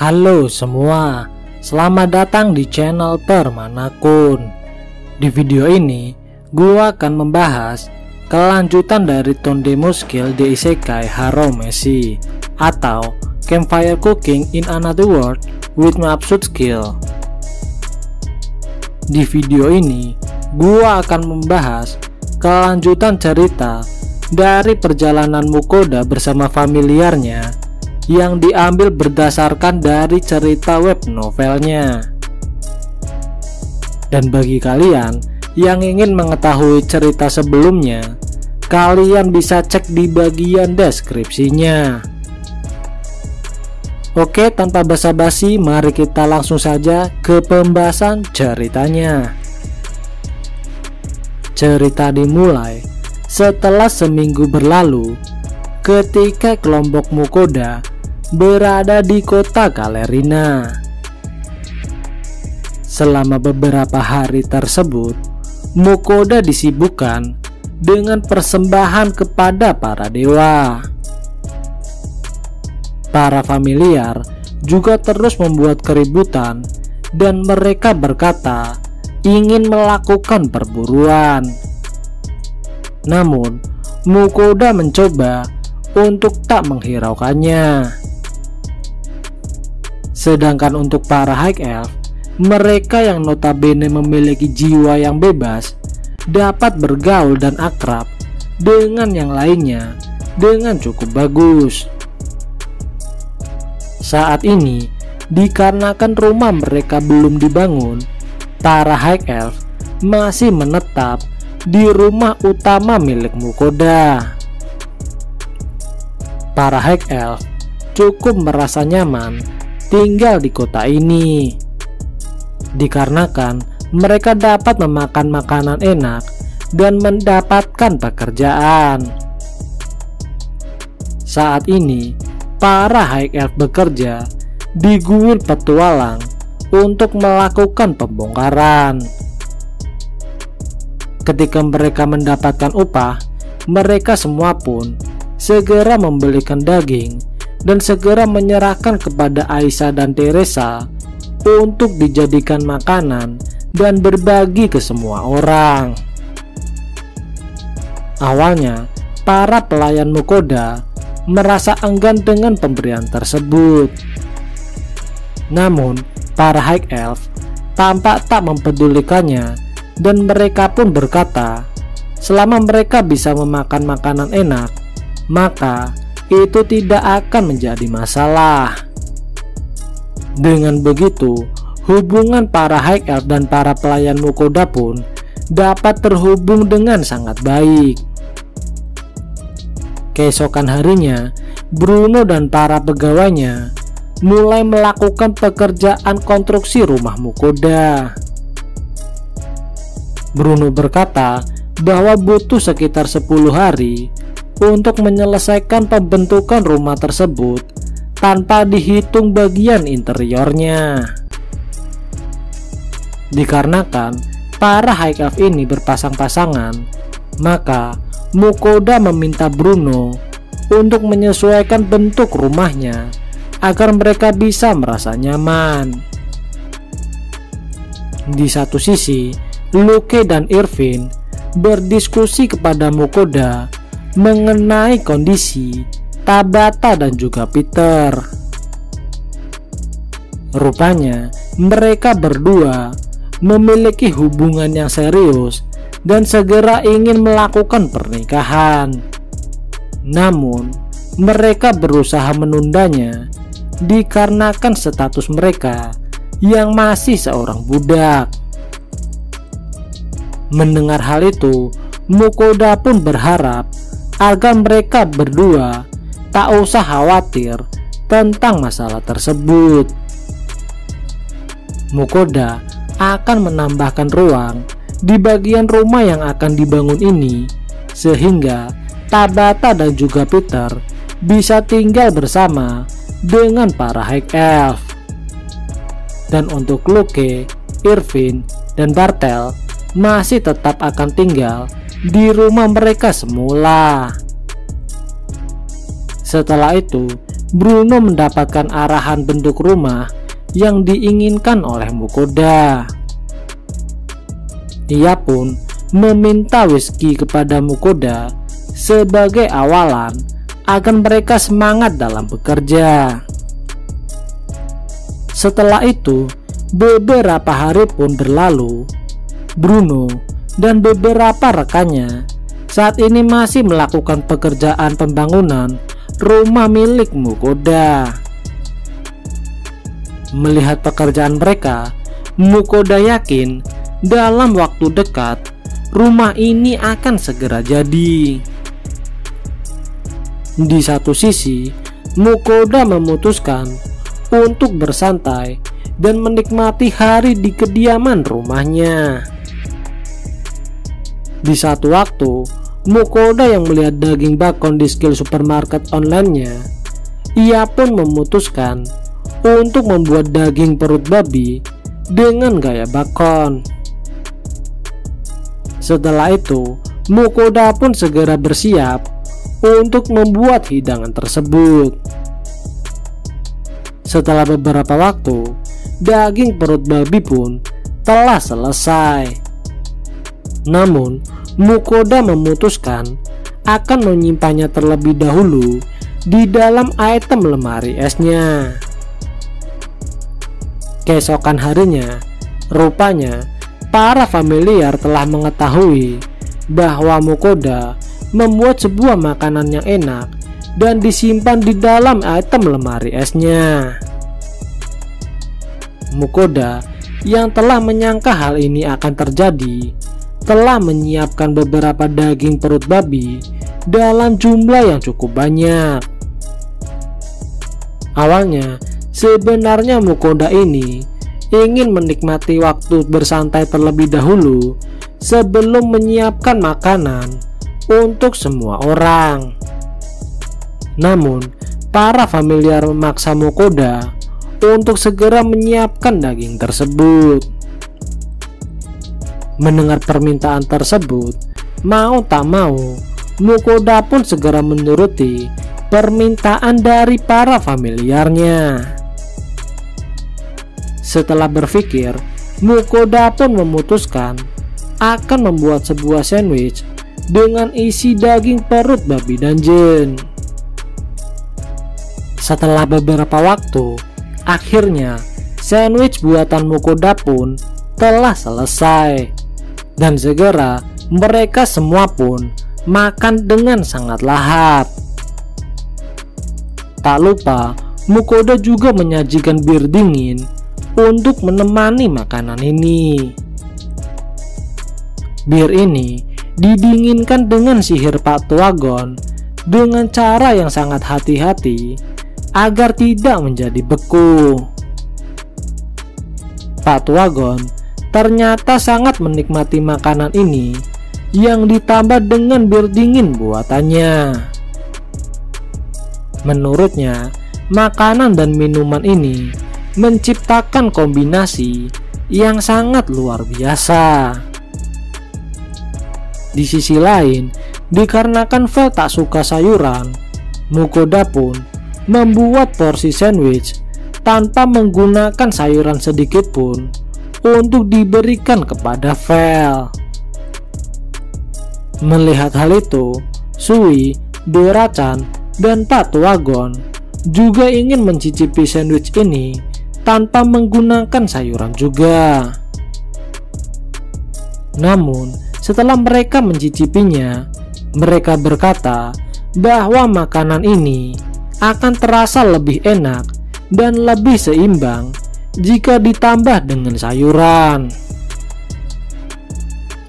Halo semua, selamat datang di channel Permanakun. Di video ini, gua akan membahas kelanjutan dari Tondemo Skill di Isekai Haromesi atau Campfire Cooking in Another World with My Absurd Skill. Di video ini, gua akan membahas kelanjutan cerita dari perjalanan Mukoda bersama familiarnya yang diambil berdasarkan dari cerita web novelnya. Dan bagi kalian yang ingin mengetahui cerita sebelumnya, kalian bisa cek di bagian deskripsinya. Oke, tanpa basa-basi, mari kita langsung saja ke pembahasan ceritanya. Cerita dimulai setelah seminggu berlalu ketika kelompok Mukoda berada di kota Kalerina. Selama beberapa hari tersebut, Mukoda disibukkan dengan persembahan kepada para dewa. Para familiar juga terus membuat keributan dan mereka berkata ingin melakukan perburuan. Namun, Mukoda mencoba untuk tak menghiraukannya. Sedangkan untuk para High Elf, mereka yang notabene memiliki jiwa yang bebas dapat bergaul dan akrab dengan yang lainnya dengan cukup bagus. Saat ini, dikarenakan rumah mereka belum dibangun, para High Elf masih menetap di rumah utama milik Mukoda. Para High Elf cukup merasa nyaman tinggal di kota ini, dikarenakan mereka dapat memakan makanan enak dan mendapatkan pekerjaan. Saat ini, para High Elf bekerja di guild petualang untuk melakukan pembongkaran. Ketika mereka mendapatkan upah, mereka semua pun segera membelikan daging dan segera menyerahkan kepada Aisyah dan Teresa untuk dijadikan makanan dan berbagi ke semua orang. Awalnya, para pelayan Mukoda merasa enggan dengan pemberian tersebut. Namun, para High Elf tampak tak mempedulikannya dan mereka pun berkata, selama mereka bisa memakan makanan enak, maka itu tidak akan menjadi masalah. Dengan begitu, hubungan para High Elf dan para pelayan Mukoda pun dapat terhubung dengan sangat baik. Keesokan harinya, Bruno dan para pegawainya mulai melakukan pekerjaan konstruksi rumah Mukoda. Bruno berkata bahwa butuh sekitar 10 hari untuk menyelesaikan pembentukan rumah tersebut tanpa dihitung bagian interiornya. Dikarenakan para High Elf ini berpasang-pasangan, maka Mukoda meminta Bruno untuk menyesuaikan bentuk rumahnya agar mereka bisa merasa nyaman. Di satu sisi, Luke dan Irvin berdiskusi kepada Mukoda mengenai kondisi Tabata dan juga Peter. Rupanya mereka berdua memiliki hubungan yang serius dan segera ingin melakukan pernikahan. Namun mereka berusaha menundanya dikarenakan status mereka yang masih seorang budak. Mendengar hal itu, Mukoda pun berharap agar mereka berdua tak usah khawatir tentang masalah tersebut. Mukoda akan menambahkan ruang di bagian rumah yang akan dibangun ini sehingga Tabata dan juga Peter bisa tinggal bersama dengan para High Elf. Dan untuk Luke, Irvin, dan Bartel masih tetap akan tinggal di rumah mereka semula. Setelah itu, Bruno mendapatkan arahan bentuk rumah yang diinginkan oleh Mukoda. Ia pun meminta whisky kepada Mukoda sebagai awalan agar mereka semangat dalam bekerja. Setelah itu, beberapa hari pun berlalu. Bruno dan beberapa rekannya saat ini masih melakukan pekerjaan pembangunan rumah milik Mukoda. Melihat pekerjaan mereka, Mukoda yakin dalam waktu dekat rumah ini akan segera jadi. Di satu sisi, Mukoda memutuskan untuk bersantai dan menikmati hari di kediaman rumahnya. Di satu waktu, Mukoda yang melihat daging bakon di skill supermarket online-nya, ia pun memutuskan untuk membuat daging perut babi dengan gaya bakon. Setelah itu, Mukoda pun segera bersiap untuk membuat hidangan tersebut. Setelah beberapa waktu, daging perut babi pun telah selesai. Namun, Mukoda memutuskan akan menyimpannya terlebih dahulu di dalam item lemari esnya. Keesokan harinya, rupanya para familiar telah mengetahui bahwa Mukoda membuat sebuah makanan yang enak dan disimpan di dalam item lemari esnya. Mukoda yang telah menyangka hal ini akan terjadi telah menyiapkan beberapa daging perut babi dalam jumlah yang cukup banyak. Awalnya, sebenarnya Mukoda ini ingin menikmati waktu bersantai terlebih dahulu sebelum menyiapkan makanan untuk semua orang. Namun, para familiar memaksa Mukoda untuk segera menyiapkan daging tersebut. Mendengar permintaan tersebut, mau tak mau, Mukoda pun segera menuruti permintaan dari para familiarnya. Setelah berpikir, Mukoda pun memutuskan akan membuat sebuah sandwich dengan isi daging perut babi dungeon. Setelah beberapa waktu, akhirnya sandwich buatan Mukoda pun telah selesai. Dan segera mereka semua pun makan dengan sangat lahap. Tak lupa, Mukoda juga menyajikan bir dingin untuk menemani makanan ini. Bir ini didinginkan dengan sihir Pak Tuagon dengan cara yang sangat hati-hati agar tidak menjadi beku. Pak Tuagon ternyata sangat menikmati makanan ini yang ditambah dengan bir dingin buatannya. Menurutnya, makanan dan minuman ini menciptakan kombinasi yang sangat luar biasa. Di sisi lain, dikarenakan Vel tak suka sayuran, Mukoda pun membuat porsi sandwich tanpa menggunakan sayuran sedikit pun untuk diberikan kepada Vel. Melihat hal itu, Sui, Dorachan, dan Pak Tuagon juga ingin mencicipi sandwich ini tanpa menggunakan sayuran juga. Namun, setelah mereka mencicipinya, mereka berkata bahwa makanan ini akan terasa lebih enak dan lebih seimbang jika ditambah dengan sayuran.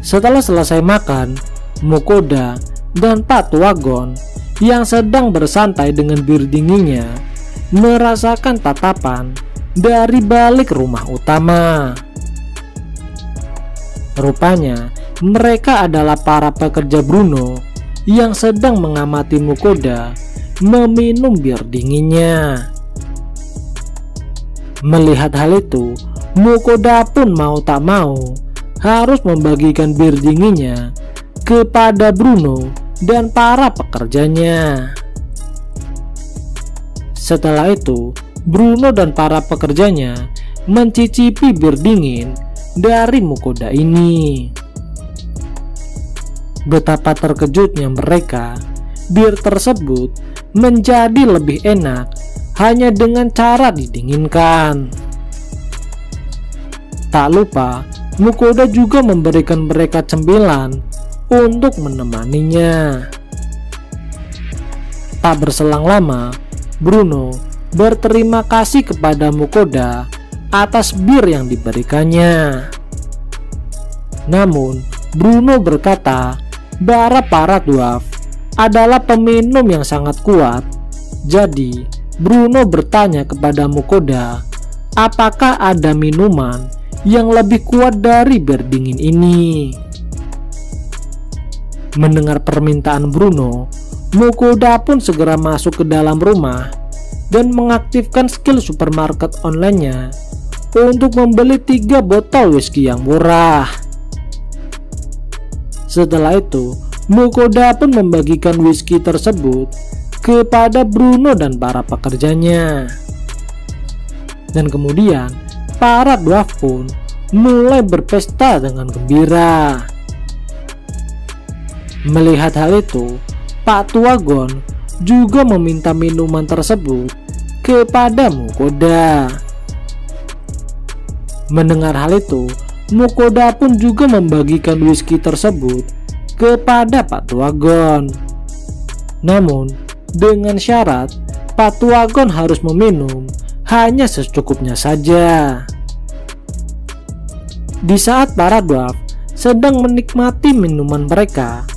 Setelah selesai makan, Mukoda dan Pak Tuagon yang sedang bersantai dengan bir dinginnya merasakan tatapan dari balik rumah utama. Rupanya mereka adalah para pekerja Bruno yang sedang mengamati Mukoda meminum bir dinginnya. Melihat hal itu, Mukoda pun mau tak mau harus membagikan bir dinginnya kepada Bruno dan para pekerjanya. Setelah itu, Bruno dan para pekerjanya mencicipi bir dingin dari Mukoda ini. Betapa terkejutnya mereka, bir tersebut menjadi lebih enak hanya dengan cara didinginkan. Tak lupa, Mukoda juga memberikan mereka cemilan untuk menemaninya. Tak berselang lama, Bruno berterima kasih kepada Mukoda atas bir yang diberikannya. Namun, Bruno berkata bahwa para dwarf adalah peminum yang sangat kuat. Jadi, Bruno bertanya kepada Mukoda, apakah ada minuman yang lebih kuat dari bir dingin ini. Mendengar permintaan Bruno, Mukoda pun segera masuk ke dalam rumah dan mengaktifkan skill supermarket online-nya untuk membeli 3 botol whisky yang murah. Setelah itu, Mukoda pun membagikan whisky tersebut kepada Bruno dan para pekerjanya. Dan kemudian, para dwarf pun mulai berpesta dengan gembira. Melihat hal itu, Pak Tua Gon juga meminta minuman tersebut kepada Mukoda. Mendengar hal itu, Mukoda pun juga membagikan whisky tersebut kepada Pak Tua Gon. Namun, dengan syarat Pak Tua Gon harus meminum hanya secukupnya saja. Di saat para dwarf sedang menikmati minuman mereka,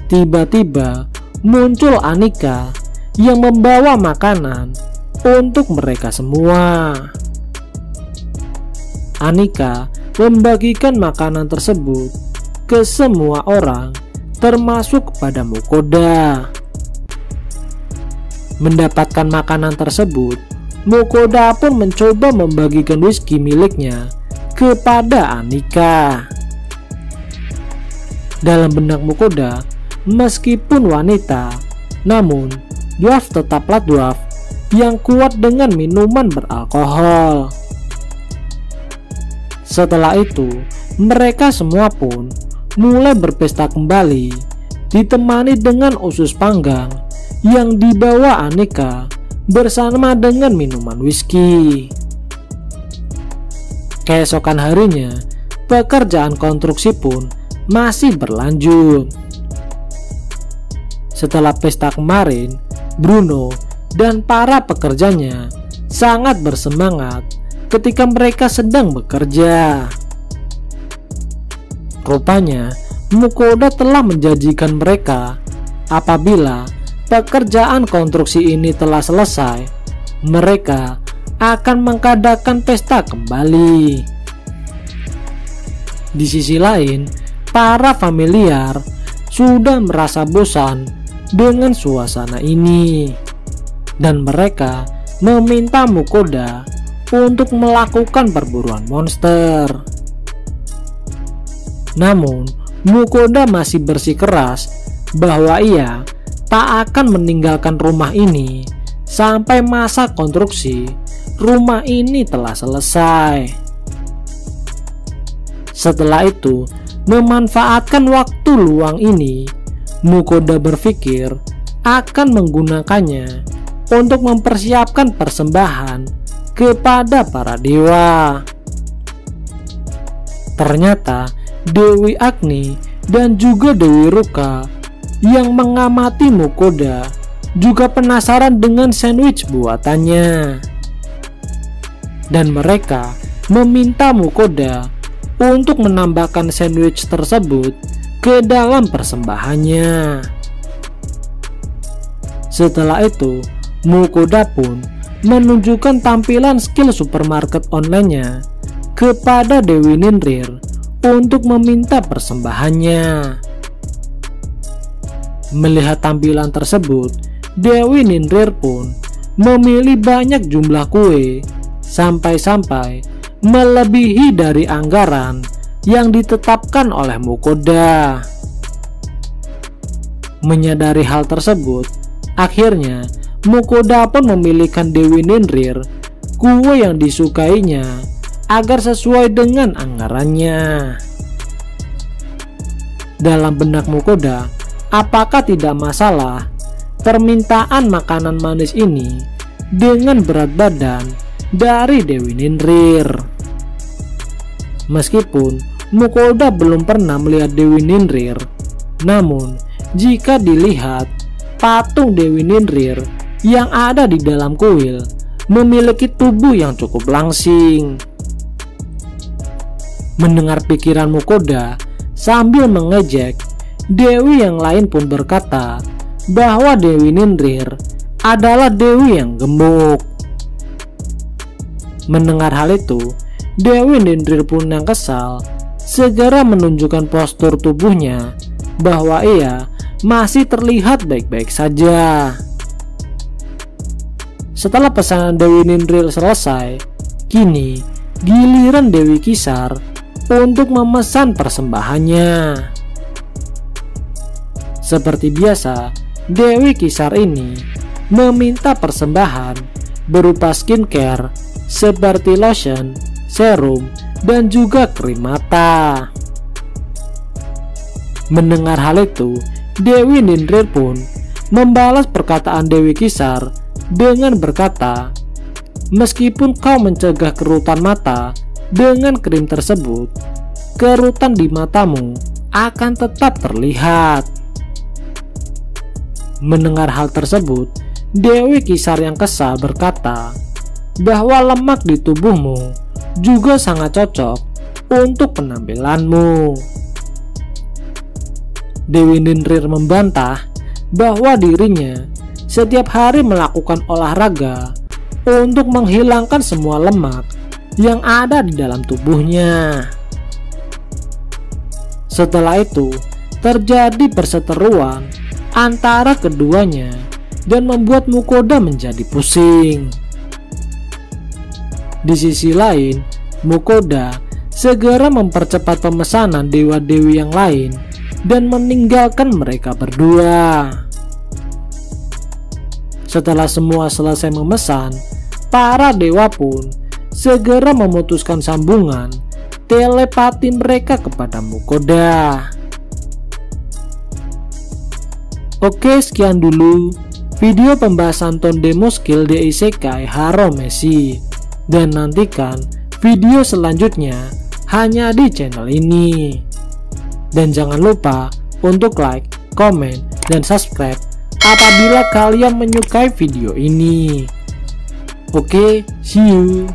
tiba-tiba muncul Anika yang membawa makanan untuk mereka semua. Anika membagikan makanan tersebut ke semua orang, termasuk kepada Mukoda. Mendapatkan makanan tersebut, Mukoda pun mencoba membagikan whisky miliknya kepada Anika. Dalam benak Mukoda, meskipun wanita, namun dwarf tetaplah dwarf yang kuat dengan minuman beralkohol. Setelah itu, mereka semua pun mulai berpesta kembali, ditemani dengan usus panggang yang dibawa Anika bersama dengan minuman whisky. Keesokan harinya, pekerjaan konstruksi pun masih berlanjut. Setelah pesta kemarin, Bruno dan para pekerjanya sangat bersemangat ketika mereka sedang bekerja. Rupanya, Mukoda telah menjanjikan mereka apabila pekerjaan konstruksi ini telah selesai, mereka akan mengadakan pesta kembali. Di sisi lain, para familiar sudah merasa bosan dengan suasana ini, dan mereka meminta Mukoda untuk melakukan perburuan monster. Namun, Mukoda masih bersikeras bahwa ia tak akan meninggalkan rumah ini sampai masa konstruksi rumah ini telah selesai. Setelah itu, memanfaatkan waktu luang ini, Mukoda berpikir akan menggunakannya untuk mempersiapkan persembahan kepada para dewa. Ternyata Dewi Agni dan juga Dewi Ruka yang mengamati Mukoda juga penasaran dengan sandwich buatannya, dan mereka meminta Mukoda untuk menambahkan sandwich tersebut ke dalam persembahannya. Setelah itu, Mukoda pun menunjukkan tampilan skill supermarket online-nya kepada Dewi Ninrir untuk meminta persembahannya. Melihat tampilan tersebut, Dewi Ninrir pun memilih banyak jumlah kue sampai-sampai melebihi dari anggaran yang ditetapkan oleh Mukoda. Menyadari hal tersebut, akhirnya Mukoda pun memilihkan Dewi Ninrir kue yang disukainya agar sesuai dengan anggarannya. Dalam benak Mukoda, apakah tidak masalah permintaan makanan manis ini dengan berat badan dari Dewi Ninrir? Meskipun Mukoda belum pernah melihat Dewi Ninrir, namun jika dilihat patung Dewi Ninrir yang ada di dalam kuil memiliki tubuh yang cukup langsing. Mendengar pikiran Mukoda sambil mengejek, Dewi yang lain pun berkata bahwa Dewi Ninrir adalah dewi yang gemuk. Mendengar hal itu, Dewi Ninrir pun yang kesal segera menunjukkan postur tubuhnya bahwa ia masih terlihat baik-baik saja. Setelah pesanan Dewi Ninrir selesai, kini giliran Dewi Kisar untuk memesan persembahannya. Seperti biasa, Dewi Kisar ini meminta persembahan berupa skincare seperti lotion, serum, dan juga krim mata. Mendengar hal itu, Dewi Ninrir pun membalas perkataan Dewi Kisar dengan berkata, meskipun kau mencegah kerutan mata dengan krim tersebut, kerutan di matamu akan tetap terlihat. Mendengar hal tersebut, Dewi Kisar yang kesal berkata bahwa lemak di tubuhmu juga sangat cocok untuk penampilanmu. Dewi Ninrir membantah bahwa dirinya setiap hari melakukan olahraga untuk menghilangkan semua lemak yang ada di dalam tubuhnya. Setelah itu, terjadi perseteruan antara keduanya dan membuat Mukoda menjadi pusing. Di sisi lain, Mukoda segera mempercepat pemesanan dewa-dewi yang lain dan meninggalkan mereka berdua. Setelah semua selesai memesan, para dewa pun segera memutuskan sambungan telepati mereka kepada Mukoda. Oke, sekian dulu video pembahasan Tondemo skill di Isekai Haromesi, dan nantikan video selanjutnya hanya di channel ini. Dan jangan lupa untuk like, komen, dan subscribe apabila kalian menyukai video ini. Oke, see you.